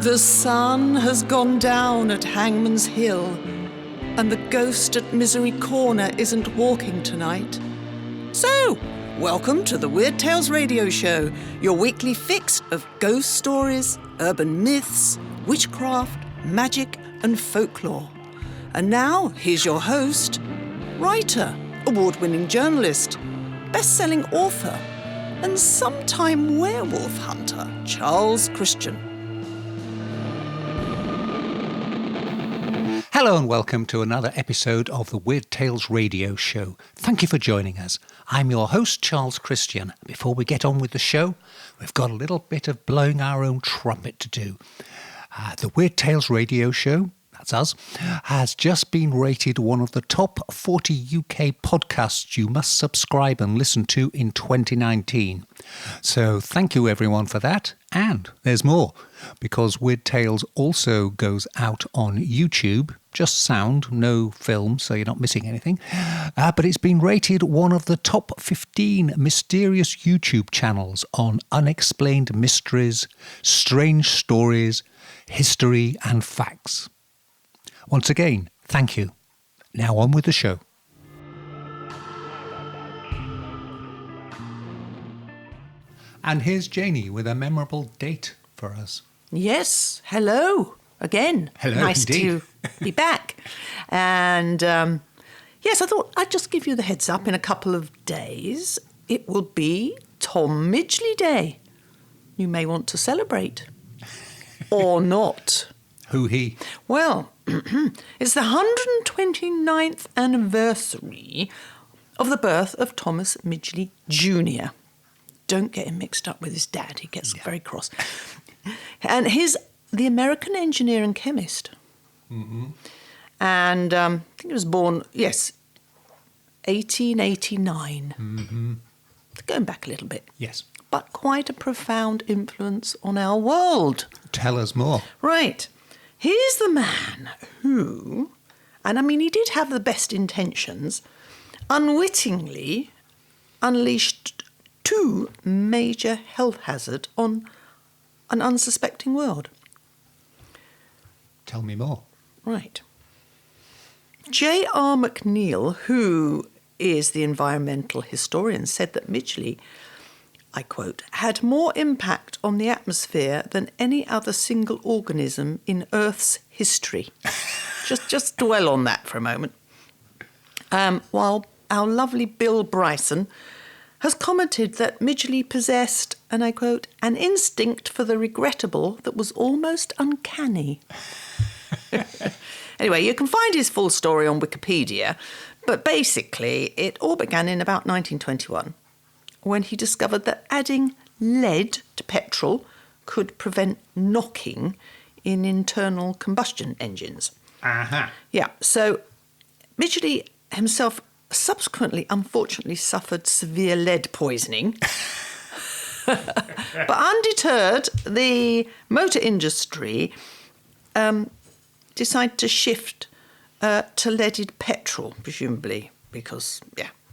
The sun has gone down at Hangman's Hill, and the ghost at Misery Corner isn't walking tonight. So, welcome to the Weird Tales Radio Show, your weekly fix of ghost stories, urban myths, witchcraft, magic and folklore. And now, here's your host, writer, award-winning journalist, best-selling author, and sometime werewolf hunter, Charles Christian. Hello and welcome to another episode of the Weird Tales Radio Show. Thank you for joining us. I'm your host, Charles Christian. Before we get on with the show, we've got a little bit of blowing our own trumpet to do. The Weird Tales Radio Show, that's us, has just been rated one of the top 40 UK podcasts you must subscribe and listen to in 2019. So thank you everyone for that. And there's more, because Weird Tales also goes out on YouTube, just sound, no film, so you're not missing anything. But it's been rated one of the top 15 mysterious YouTube channels on unexplained mysteries, strange stories, history and facts. Once again, thank you. Now on with the show. And here's Janie with a memorable date for us. Yes, hello again. Hello, nice indeed. to be back. And yes, I thought I'd just give you the heads up. In a couple of days, it will be Tom Midgley Day. You may want to celebrate. Or not. Who he? Well, it's the 129th anniversary of the birth of Thomas Midgley Jr. Don't get him mixed up with his dad. He gets very cross. And he's the American engineer and chemist. Mm-hmm. And I think he was born, 1889. Mm-hmm. Going back a little bit. Yes. But quite a profound influence on our world. Tell us more. Right. He's the man who, and I mean he did have the best intentions, unwittingly unleashed two major health hazards on an unsuspecting world. Tell me more. Right. J.R. McNeill, who is the environmental historian, said that Midgley, I quote, had more impact on the atmosphere than any other single organism in Earth's history. just dwell on that for a moment. While our lovely Bill Bryson has commented that Midgley possessed, and I quote, an instinct for the regrettable that was almost uncanny. Anyway, you can find his full story on Wikipedia, but basically it all began in about 1921. When he discovered that adding lead to petrol could prevent knocking in internal combustion engines. Uh-huh. Yeah, so Midgley himself subsequently, unfortunately, suffered severe lead poisoning. But undeterred, the motor industry decided to shift to leaded petrol, presumably because,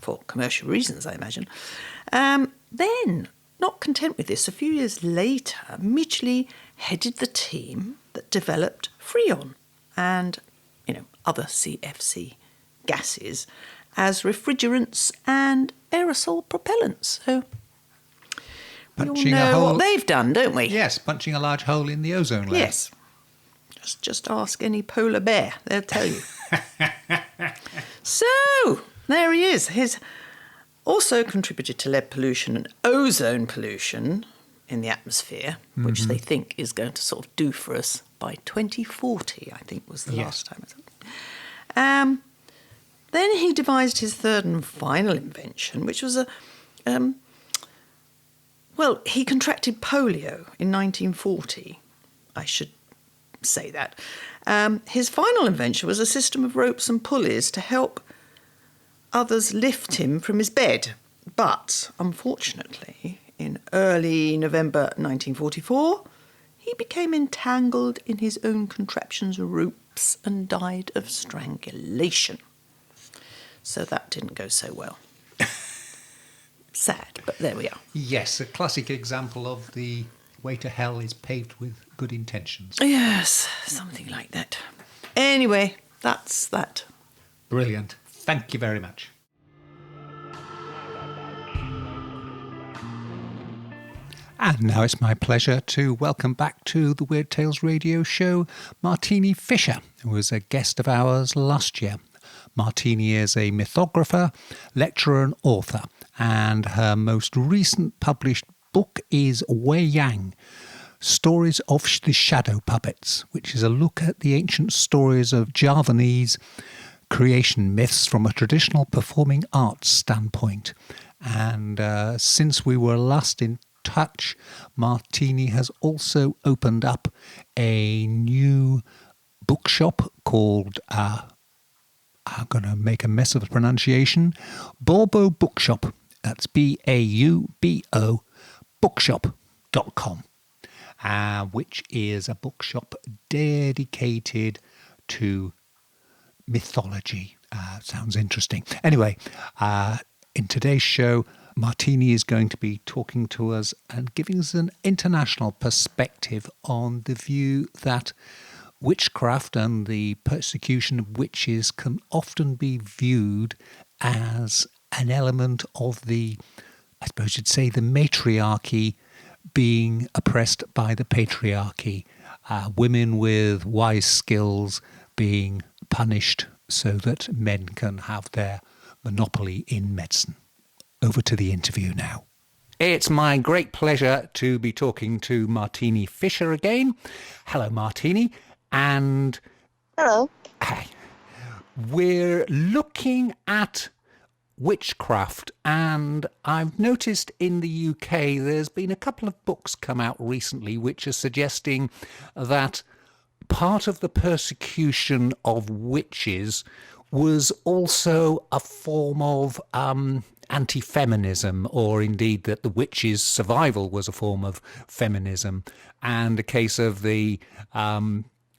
for commercial reasons, I imagine. Then, not content with this, a few years later, Midgley headed the team that developed Freon and, other CFC gases as refrigerants and aerosol propellants. So, we all know what they've done, don't we? Yes, punching a large hole in the ozone layer. Yes. Just ask any polar bear, they'll tell you. So, there he is. He's also contributed to lead pollution and ozone pollution in the atmosphere, which they think is going to sort of do for us by 2040, I think was the last time. Then he devised his third and final invention, which was he contracted polio in 1940. I should say that. His final invention was a system of ropes and pulleys to help others lift him from his bed. But, unfortunately, in early November 1944, he became entangled in his own contraption's ropes and died of strangulation. So that didn't go so well. Sad, but there we are. Yes, a classic example of the way to hell is paved with good intentions. Yes, something like that. Anyway, that's that. Brilliant. Thank you very much. And now it's my pleasure to welcome back to the Weird Tales radio show Martini Fisher, who was a guest of ours last year. Martini is a mythographer, lecturer and author, and her most recent published book is Wei Yang, Stories of the Shadow Puppets, which is a look at the ancient stories of Javanese creation myths from a traditional performing arts standpoint. And since we were last in touch, Martini has also opened up a new bookshop called, I'm going to make a mess of the pronunciation, Bulbo Bookshop. That's Baubo bookshop.com, which is a bookshop dedicated to mythology. Sounds interesting. Anyway, in today's show, Martini is going to be talking to us and giving us an international perspective on the view that witchcraft and the persecution of witches can often be viewed as an element of the, I suppose you'd say, the matriarchy being oppressed by the patriarchy. Women with wise skills being punished so that men can have their monopoly in medicine. Over to the interview now. It's my great pleasure to be talking to Martini Fisher again. Hello, Martini. And hello. Hi. We're looking at witchcraft, and I've noticed in the UK there's been a couple of books come out recently which are suggesting that part of the persecution of witches was also a form of anti-feminism, or indeed that the witches' survival was a form of feminism, and a case of the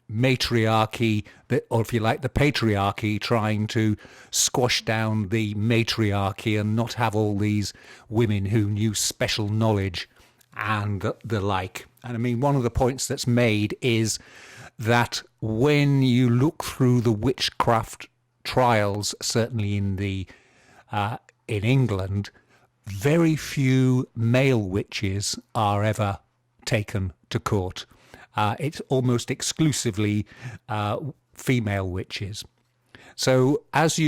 matriarchy, or if you like, the patriarchy, trying to squash down the matriarchy and not have all these women who knew special knowledge and the like. And I mean, one of the points that's made is that when you look through the witchcraft trials, certainly in England, very few male witches are ever taken to court. It's almost exclusively female witches. So as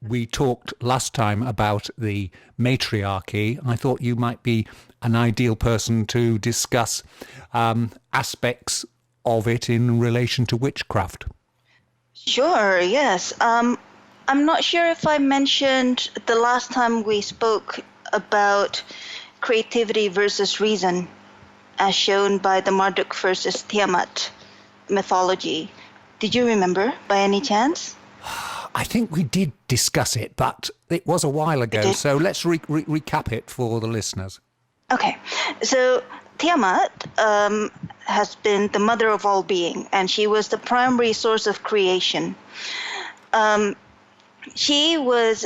we talked last time about the matriarchy, I thought you might be an ideal person to discuss aspects of it in relation to witchcraft. Sure, yes. I'm not sure if I mentioned the last time we spoke about creativity versus reason, as shown by the Marduk versus Tiamat mythology. Did you remember by any chance? I think we did discuss it, but it was a while ago, so let's recap it for the listeners. Okay. So Tiamat has been the mother of all being, and she was the primary source of creation. Because she was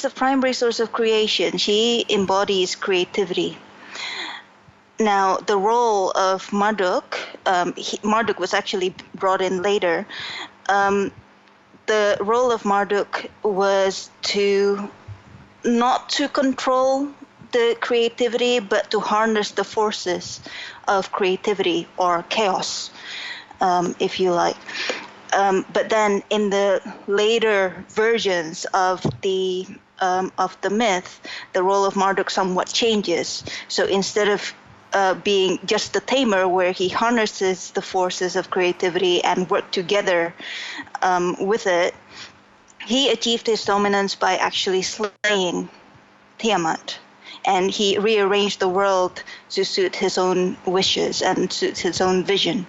the primary source of creation, she embodies creativity. Now, the role of Marduk, Marduk was actually brought in later. The role of Marduk was not to control the creativity, but to harness the forces of creativity, or chaos, if you like. But then in the later versions of the myth, the role of Marduk somewhat changes. So instead of being just the tamer, where he harnesses the forces of creativity and work together with it, he achieved his dominance by actually slaying Tiamat. And he rearranged the world to suit his own wishes and suit his own vision.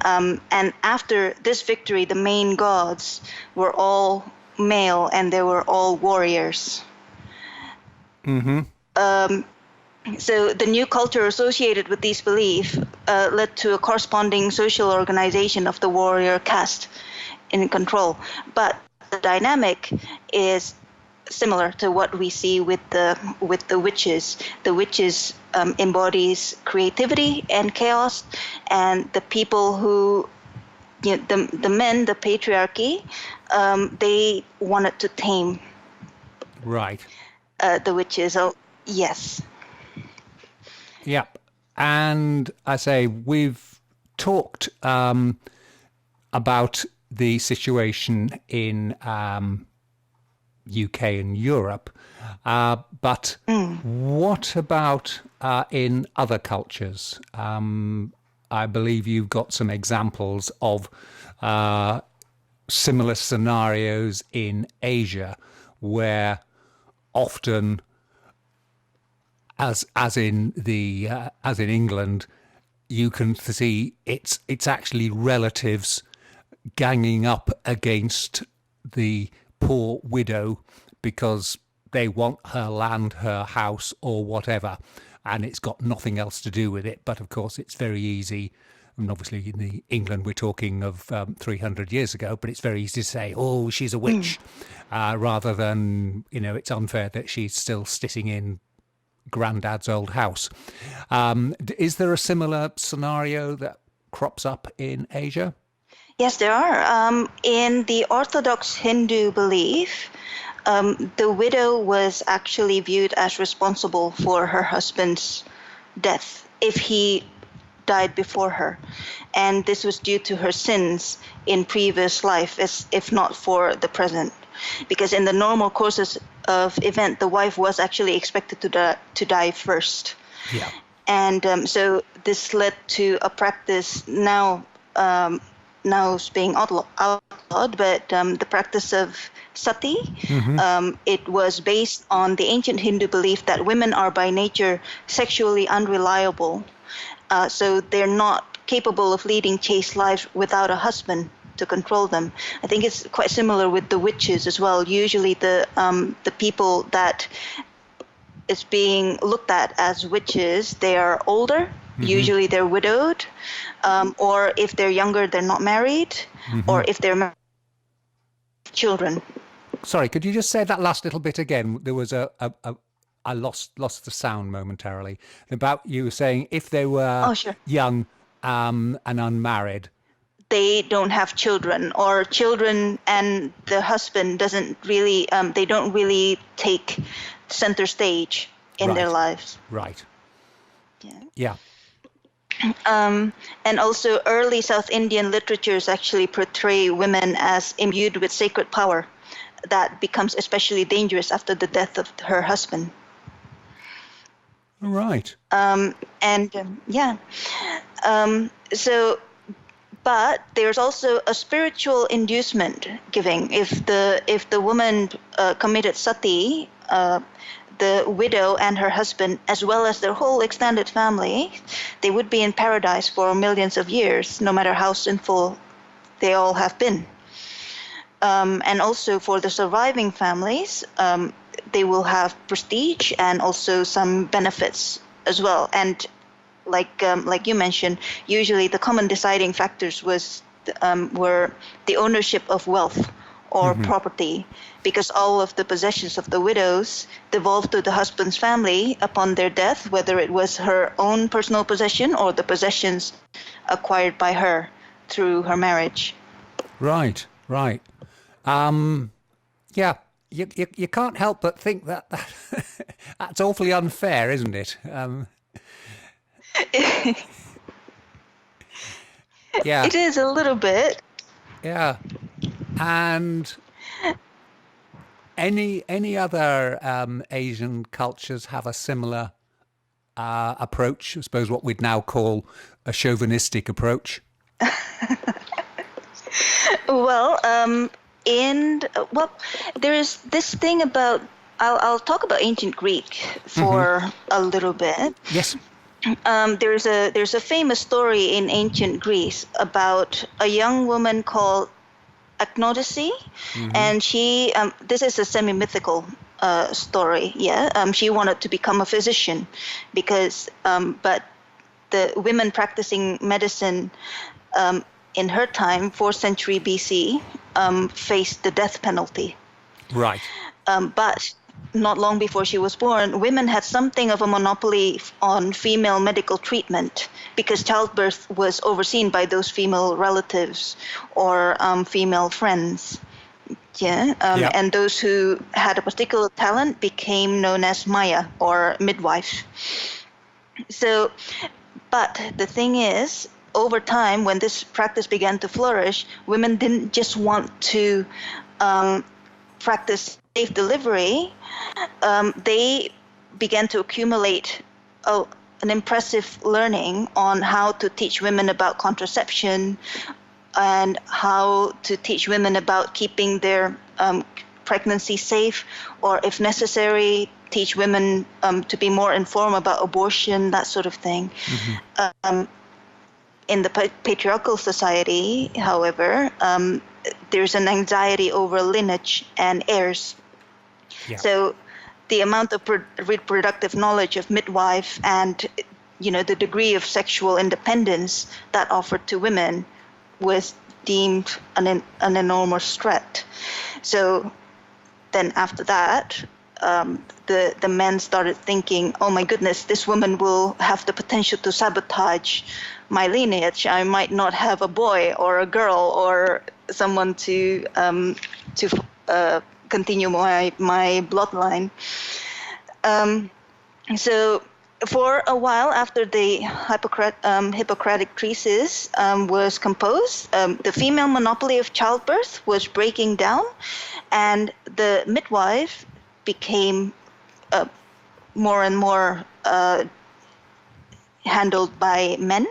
And after this victory, the main gods were all male and they were all warriors. Mm-hmm. So the new culture associated with these beliefs led to a corresponding social organization of the warrior caste in control. But the dynamic is similar to what we see with the witches. The witches embodies creativity and chaos, and the people who, the men, the patriarchy, they wanted to tame Right. the witches. Oh, yes. Yep. And I say we've talked about the situation in UK and Europe, but what about in other cultures? I believe you've got some examples of similar scenarios in Asia, where often, as in England, you can see it's actually relatives ganging up against the poor widow because they want her land, her house, or whatever, and it's got nothing else to do with it. But of course, it's very easy. And obviously, in the England, we're talking of 300 years ago, but it's very easy to say, "Oh, she's a witch," rather than, it's unfair that she's still sitting in Grandad's old house. Is there a similar scenario that crops up in Asia? Yes, there are. In the Orthodox Hindu belief, the widow was actually viewed as responsible for her husband's death if he died before her. And this was due to her sins in previous life, if not for the present. Because in the normal courses of event, the wife was actually expected to die first. Yeah. And so this led to a practice now it's being outlawed, but the practice of sati, it was based on the ancient Hindu belief that women are by nature sexually unreliable. So they're not capable of leading chaste lives without a husband to control them. I think it's quite similar with the witches as well. Usually the people that is being looked at as witches, they are older. Usually they're widowed, or if they're younger, they're not married, or if they're married, children. Sorry, could you just say that last little bit again? There was I lost the sound momentarily. About you saying if they were young and unmarried, they don't have children, or children and the husband doesn't really, they don't really take center stage in their lives. Right. Yeah. And also early South Indian literatures actually portray women as imbued with sacred power that becomes especially dangerous after the death of her husband. Right. But there's also a spiritual inducement giving. If the woman committed sati, the widow and her husband, as well as their whole extended family, they would be in paradise for millions of years, no matter how sinful they all have been. And also for the surviving families, they will have prestige and also some benefits as well. And like you mentioned, usually the common deciding factors were the ownership of wealth or property, because all of the possessions of the widows devolved to the husband's family upon their death, whether it was her own personal possession or the possessions acquired by her through her marriage. Right. Yeah, you can't help but think that that's awfully unfair, isn't it? Yeah. It is a little bit. Yeah. And any other Asian cultures have a similar approach? I suppose what we'd now call a chauvinistic approach. Well, there is this thing about. I'll talk about ancient Greek for a little bit. Yes. There's a famous story in ancient Greece about a young woman called Agnodyse, and she this is a semi-mythical story. She wanted to become a physician because but the women practicing medicine in her time, 4th century BC, faced the death penalty. Right. But not long before she was born, women had something of a monopoly on female medical treatment because childbirth was overseen by those female relatives or female friends. And those who had a particular talent became known as Maya or midwife. So, but the thing is, over time, when this practice began to flourish, women didn't just want to practice safe delivery. They began to accumulate an impressive learning on how to teach women about contraception and how to teach women about keeping their pregnancy safe, or if necessary, teach women to be more informed about abortion, that sort of thing. In the patriarchal society, however, there's an anxiety over lineage and heirs. Yeah. So the amount of reproductive knowledge of midwife and the degree of sexual independence that offered to women was deemed an enormous threat. So then after that, the men started thinking, oh my goodness, this woman will have the potential to sabotage my lineage. I might not have a boy or a girl or someone to continue my bloodline. So for a while after the Hippocratic Treatise was composed, the female monopoly of childbirth was breaking down, and the midwife became more and more handled by men.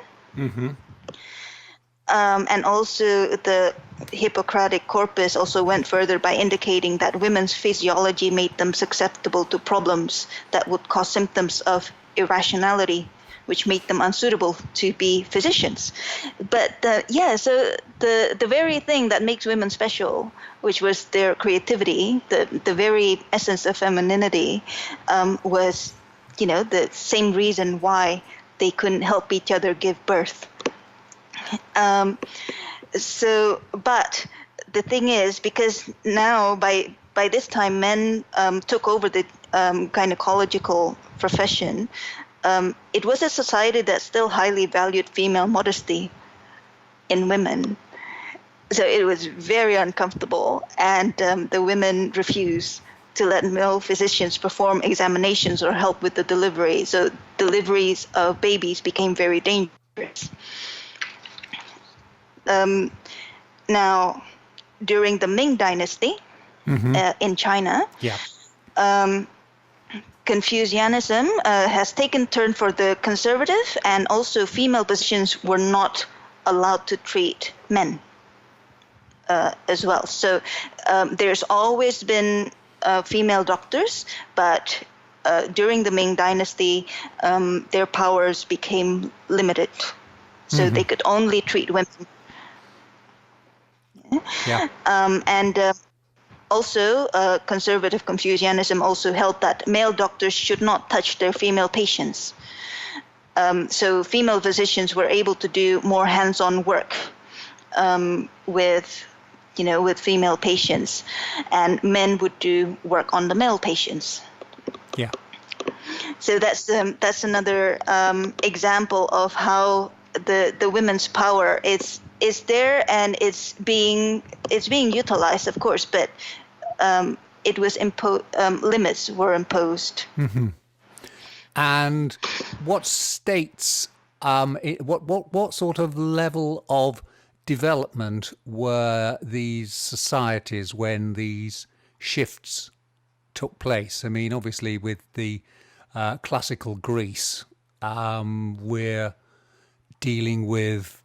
And also the Hippocratic corpus also went further by indicating that women's physiology made them susceptible to problems that would cause symptoms of irrationality, which made them unsuitable to be physicians. But so the very thing that makes women special, which was their creativity, the very essence of femininity, was the same reason why they couldn't help each other give birth. But the thing is, because now by this time men took over the gynecological profession, it was a society that still highly valued female modesty in women. So it was very uncomfortable, and the women refused to let male physicians perform examinations or help with the delivery. So deliveries of babies became very dangerous. Now, during the Ming Dynasty in China, Confucianism has taken turn for the conservative, and also female physicians were not allowed to treat men as well. So there's always been female doctors, but during the Ming Dynasty, their powers became limited. So they could only treat women. Also, conservative Confucianism also held that male doctors should not touch their female patients. So female physicians were able to do more hands-on work with female patients, and men would do work on the male patients. Yeah. So that's another example of how the women's power is there, and it's being utilized, of course, but it was limits were imposed. And what states, what sort of level of development were these societies when these shifts took place? I mean, obviously with the classical Greece, we're dealing with,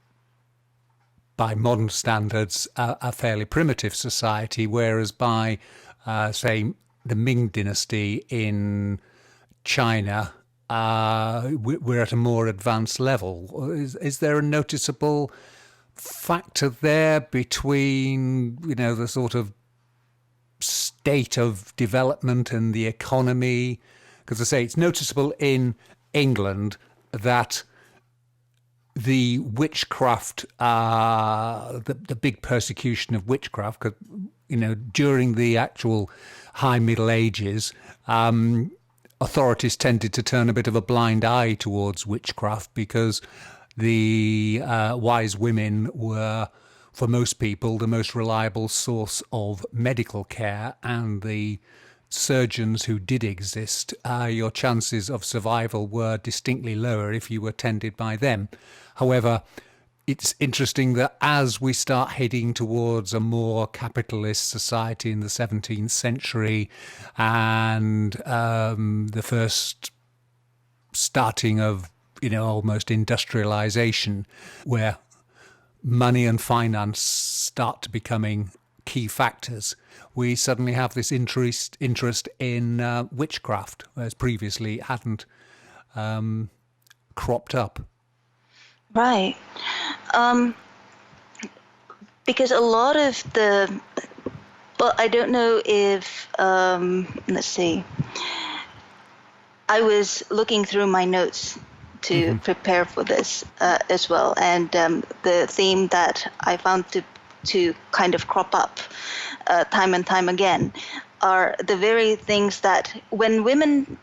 by modern standards, a fairly primitive society, whereas by, say, the Ming Dynasty in China, we're at a more advanced level. Is there a noticeable factor there between, the sort of state of development and the economy? Because I say it's noticeable in England that the witchcraft, the big persecution of witchcraft, because, during the actual High Middle Ages, authorities tended to turn a bit of a blind eye towards witchcraft because the wise women were, for most people, the most reliable source of medical care, and the surgeons who did exist, your chances of survival were distinctly lower if you were tended by them. However, it's interesting that as we start heading towards a more capitalist society in the 17th century and the first starting of, almost industrialization, where money and finance start to becoming key factors, we suddenly have this interest in witchcraft, whereas previously it hadn't cropped up. Right. Because a lot of I don't know if, let's see, I was looking through my notes to prepare for this as well, and the theme that I found to kind of crop up time and time again are the very things that when women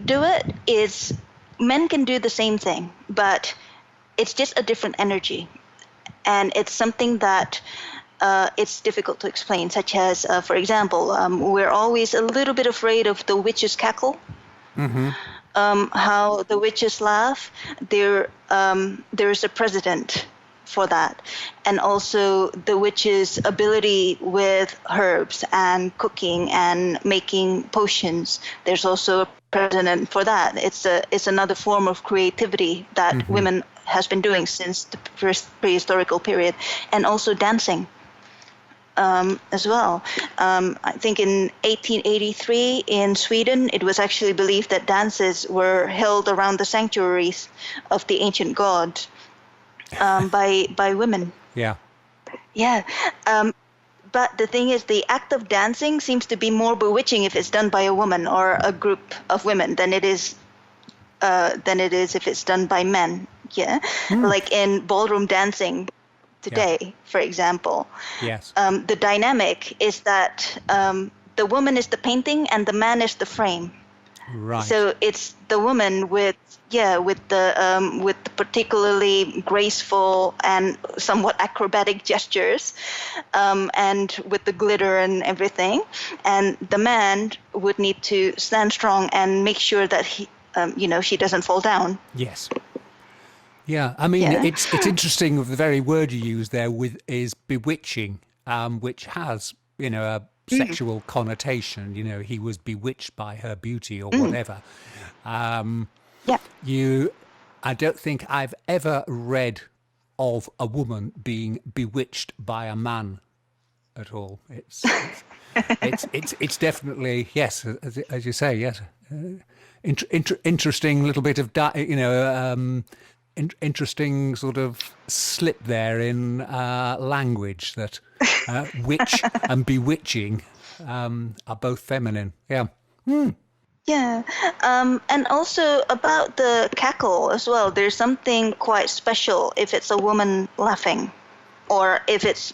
do it, is men can do the same thing, but it's just a different energy. And it's something that it's difficult to explain, such as, for example, we're always a little bit afraid of the witch's cackle. How the witches laugh. There's a precedent for that. And also the witch's ability with herbs and cooking and making potions. There's also a precedent for that. It's another form of creativity that women has been doing since the prehistorical period. And also dancing as well. I think in 1883 in Sweden, it was actually believed that dances were held around the sanctuaries of the ancient god by women. Yeah. Yeah. But the thing is, the act of dancing seems to be more bewitching if it's done by a woman or a group of women than it is if it's done by men. Yeah. Like in ballroom dancing today, for example. Yes. The dynamic is that the woman is the painting and the man is the frame. Right. So it's the woman with the particularly graceful and somewhat acrobatic gestures, and with the glitter and everything, and the man would need to stand strong and make sure that she doesn't fall down. Yes. Yeah, I mean, it's interesting. The very word you use there is bewitching, which has a sexual connotation. He was bewitched by her beauty or whatever. I don't think I've ever read of a woman being bewitched by a man at all. It's definitely, yes, as you say, yes, interesting little bit of interesting sort of slip there in language that witch and bewitching are both feminine. Yeah. Yeah. And also about the cackle as well, there's something quite special if it's a woman laughing, or if it's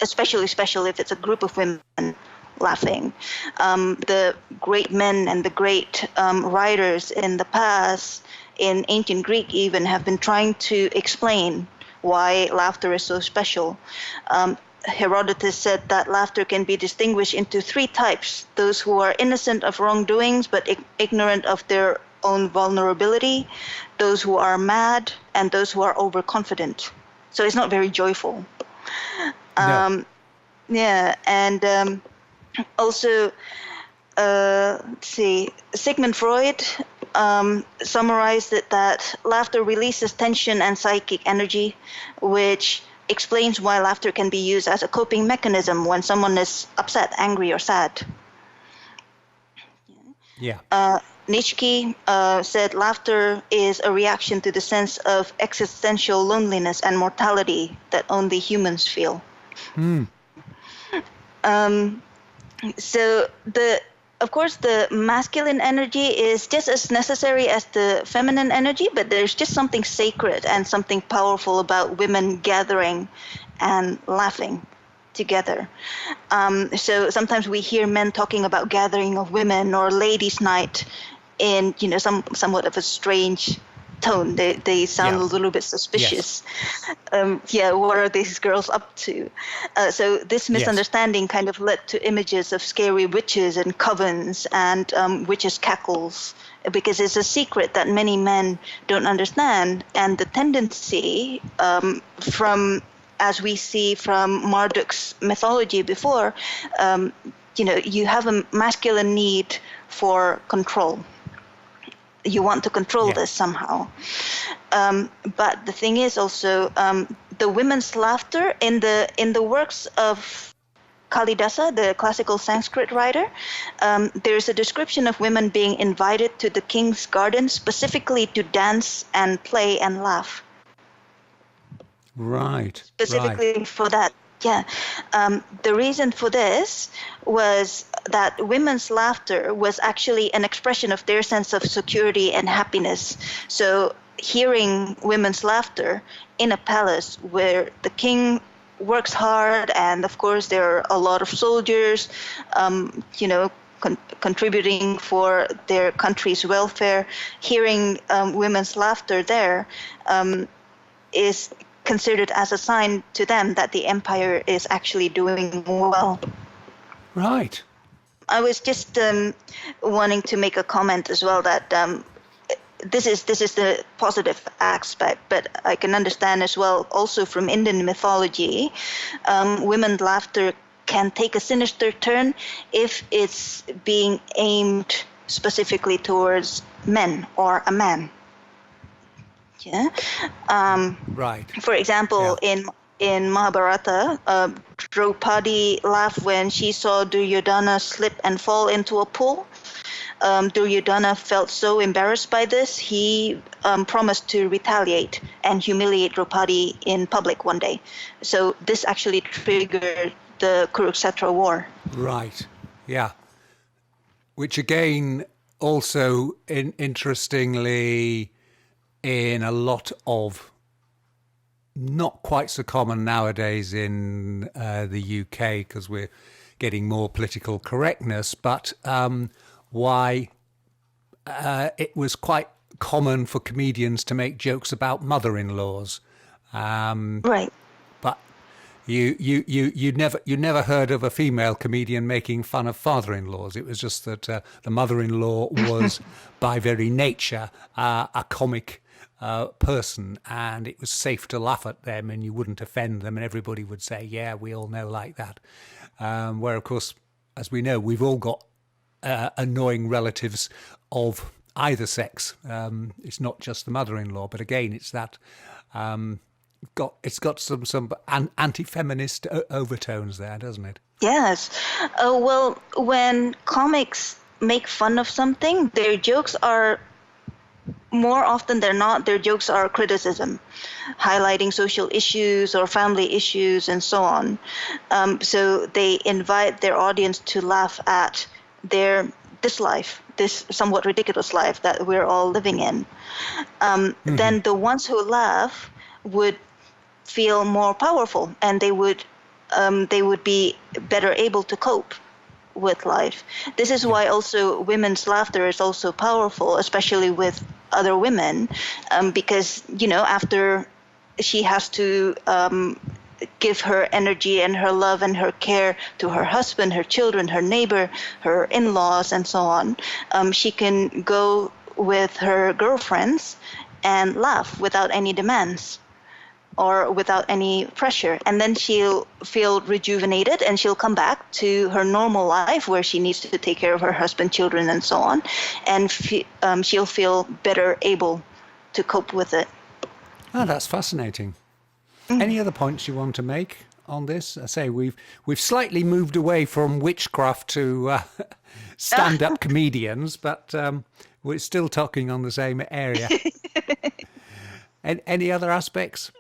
especially special if it's a group of women laughing. The great men and the great writers in the past, in ancient Greek even, have been trying to explain why laughter is so special. Herodotus said that laughter can be distinguished into three types: those who are innocent of wrongdoings but ignorant of their own vulnerability, those who are mad, and those who are overconfident. So it's not very joyful. No. Yeah, and also, let's see, Sigmund Freud summarized it that laughter releases tension and psychic energy, which explains why laughter can be used as a coping mechanism when someone is upset, angry, or sad. Yeah. Nietzsche said laughter is a reaction to the sense of existential loneliness and mortality that only humans feel. So of course, the masculine energy is just as necessary as the feminine energy, but there's just something sacred and something powerful about women gathering and laughing together. So sometimes we hear men talking about gathering of women or ladies' night in, somewhat of a strange tone. They sound a little bit suspicious. Yes. What are these girls up to? So this misunderstanding kind of led to images of scary witches and covens and witches' cackles, because it's a secret that many men don't understand. And the tendency as we see from Marduk's mythology before, you have a masculine need for control. You want to control this somehow. But the thing is also the women's laughter in the works of Kalidasa, the classical Sanskrit writer, there's a description of women being invited to the king's garden specifically to dance and play and laugh. Right. Specifically for that. Yeah. The reason for this was that women's laughter was actually an expression of their sense of security and happiness. So hearing women's laughter in a palace where the king works hard, and of course there are a lot of soldiers, contributing for their country's welfare, hearing women's laughter there is considered as a sign to them that the empire is actually doing well. Right. I was just wanting to make a comment as well that this is the positive aspect, but I can understand as well also from Indian mythology, women's laughter can take a sinister turn if it's being aimed specifically towards men or a man. Yeah. Right. For example, in Mahabharata, Draupadi laughed when she saw Duryodhana slip and fall into a pool. Duryodhana felt so embarrassed by this, he promised to retaliate and humiliate Draupadi in public one day. So this actually triggered the Kurukshetra war. Right. Yeah. Which again, also interestingly, in a lot of, not quite so common nowadays in the UK because we're getting more political correctness, but why it was quite common for comedians to make jokes about mother-in-laws. Right. But you never heard of a female comedian making fun of father-in-laws. It was just that the mother-in-law was by very nature a comic person, and it was safe to laugh at them and you wouldn't offend them, and everybody would say, yeah, we all know like that. Where, of course, as we know, we've all got annoying relatives of either sex. It's not just the mother-in-law, but again, it's that it's got some anti-feminist overtones there, doesn't it? Yes. Well, when comics make fun of something, their jokes are, more often than not, their jokes are criticism, highlighting social issues or family issues and so on. So they invite their audience to laugh at this life, this somewhat ridiculous life that we're all living in. Then the ones who laugh would feel more powerful, and they would be better able to cope with life. This is why also women's laughter is also powerful, especially with other women, because after she has to give her energy and her love and her care to her husband, her children, her neighbor, her in-laws, and so on, she can go with her girlfriends and laugh without any demands or without any pressure. And then she'll feel rejuvenated and she'll come back to her normal life where she needs to take care of her husband, children, and so on. And she'll feel better able to cope with it. Oh, that's fascinating. Any other points you want to make on this? I say we've slightly moved away from witchcraft to stand-up comedians, but we're still talking on the same area. And any other aspects?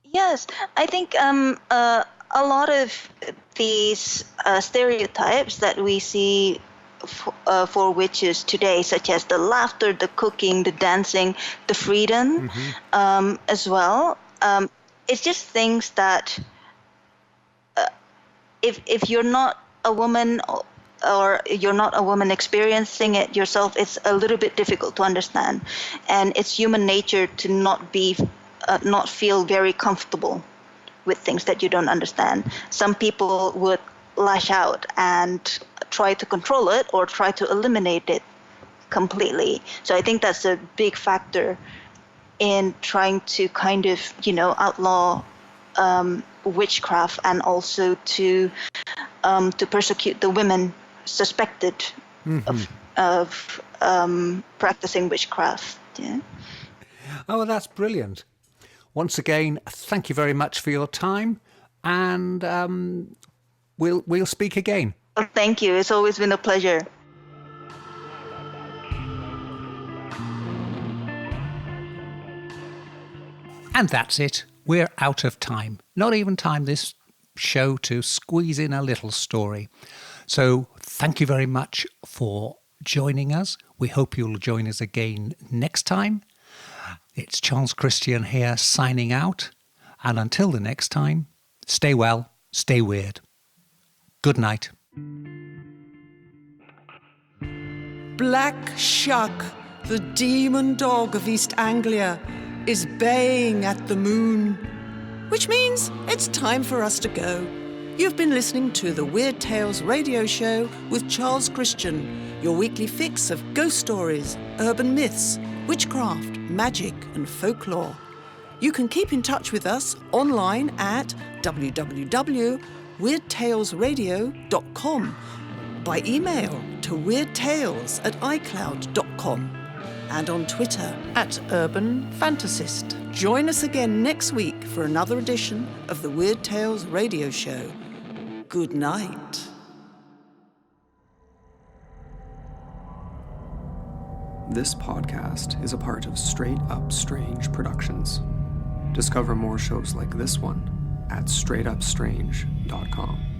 Yes, I think a lot of these stereotypes that we see for witches today, such as the laughter, the cooking, the dancing, the freedom, as well. It's just things that if you're not a woman or you're not a woman experiencing it yourself, it's a little bit difficult to understand. And it's human nature to not feel very comfortable with things that you don't understand. Some people would lash out and try to control it or try to eliminate it completely. So I think that's a big factor in trying to kind of, outlaw witchcraft, and also to persecute the women suspected of practicing witchcraft. Yeah. Oh, that's brilliant. Once again, thank you very much for your time, and we'll speak again. Well, thank you. It's always been a pleasure. And that's it. We're out of time. Not even time this show to squeeze in a little story. So thank you very much for joining us. We hope you'll join us again next time. It's Charles Christian here signing out. And until the next time, stay well, stay weird. Good night. Black Shuck, the demon dog of East Anglia, is baying at the moon, which means it's time for us to go. You've been listening to the Weird Tales radio show with Charles Christian, your weekly fix of ghost stories, urban myths, witchcraft, magic and folklore. You can keep in touch with us online at www.weirdtalesradio.com, by email to weirdtales@icloud.com, and on Twitter @urbanfantasist. Join us again next week for another edition of the Weird Tales radio show. Good night. This podcast is a part of Straight Up Strange Productions. Discover more shows like this one at straightupstrange.com.